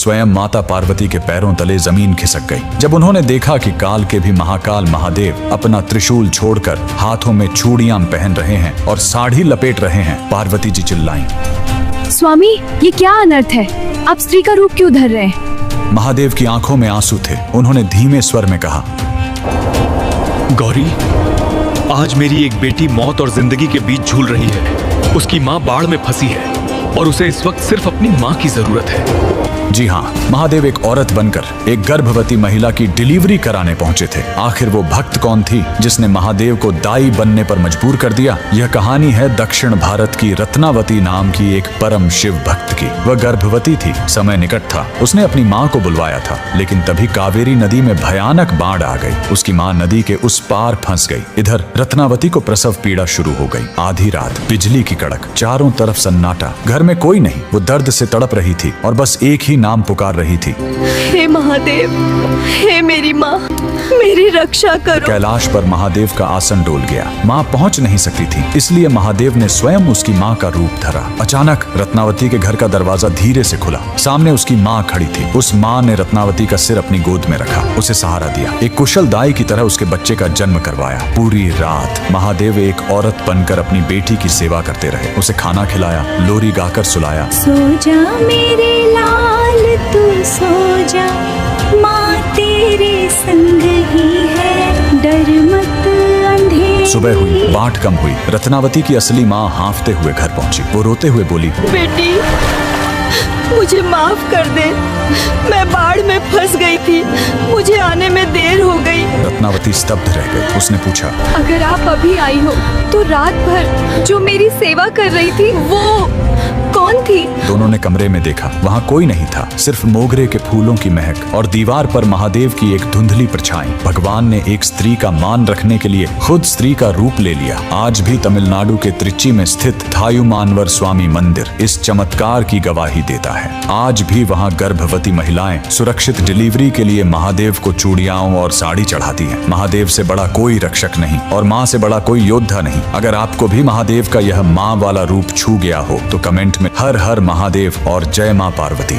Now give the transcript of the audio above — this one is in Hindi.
स्वयं माता पार्वती के पैरों तले जमीन खिसक गई। जब उन्होंने देखा कि काल के भी महाकाल महादेव अपना त्रिशूल छोड़कर हाथों में चूड़ियां पहन रहे हैं और साड़ी लपेट रहे हैं, पार्वती जी चिल्लाईं, स्वामी ये क्या अनर्थ है, आप स्त्री का रूप क्यों धर रहे हैं? महादेव की आंखों में आंसू थे। उन्होंने धीमे स्वर में कहा, गौरी, आज मेरी एक बेटी मौत और जिंदगी के बीच झूल रही है। उसकी माँ बाढ़ में फंसी है और उसे इस वक्त सिर्फ अपनी माँ की जरूरत है। जी हाँ, महादेव एक औरत बनकर एक गर्भवती महिला की डिलीवरी कराने पहुंचे थे। आखिर वो भक्त कौन थी जिसने महादेव को दाई बनने पर मजबूर कर दिया? यह कहानी है दक्षिण भारत की रत्नावती नाम की एक परम शिव भक्त की। वह गर्भवती थी, समय निकट था। उसने अपनी माँ को बुलवाया था, लेकिन तभी कावेरी नदी में भयानक बाढ़ आ गई। उसकी माँ नदी के उस पार फंस गई। इधर रत्नावती को प्रसव पीड़ा शुरू हो गई। आधी रात, बिजली की कड़क, चारों तरफ सन्नाटा, घर में कोई नहीं। वो दर्द से तड़प रही थी और बस एक ही नाम पुकार रही थी, हे महादेव, हे मेरी माँ, मेरी रक्षा करो। कैलाश पर महादेव का आसन डोल गया। माँ पहुंच नहीं सकती थी, इसलिए महादेव ने स्वयं उसकी माँ का रूप धरा। अचानक रत्नावती के घर का दरवाजा धीरे से खुला। सामने उसकी माँ खड़ी थी। उस माँ ने रत्नावती का सिर अपनी गोद में रखा, उसे सहारा दिया, एक कुशल दाई की तरह उसके बच्चे का जन्म करवाया। पूरी रात महादेव एक औरत बनकर अपनी बेटी की सेवा करते रहे। उसे खाना खिलाया, लोरी गाकर सुलाया। सो जा मेरे लाल तू सो जा, माँ तेरे संग ही है, डर मत अंधेरे। सुबह हुई, बाट कम हुई। रत्नावती की असली माँ हांफते हुए घर पहुंची। वो रोते हुए बोली, बेटी, मुझे माफ कर दे, मैं बाढ़ में फंस गई थी, मुझे आने में देर हो गई। रत्नावती स्तब्ध रह गई। उसने पूछा, अगर आप अभी आई हो तो रात भर जो मेरी सेवा कर रही थी वो कौन थी? दोनों ने कमरे में देखा। वहाँ कोई नहीं था, सिर्फ मोगरे के फूलों की महक और दीवार पर महादेव की एक धुंधली परछाई। भगवान ने एक स्त्री का मान रखने के लिए खुद स्त्री का रूप ले लिया। आज भी तमिलनाडु के त्रिची में स्थित थायुमानवर स्वामी मंदिर इस चमत्कार की गवाही देता है। आज भी वहाँ गर्भवती महिलाएं सुरक्षित डिलीवरी के लिए महादेव को चूड़ियाओं और साड़ी चढ़ाती हैं। महादेव से बड़ा कोई रक्षक नहीं और माँ से बड़ा कोई योद्धा नहीं। अगर आपको भी महादेव का यह माँ वाला रूप छू गया हो तो कमेंट में हर हर महादेव और जय माँ पार्वती।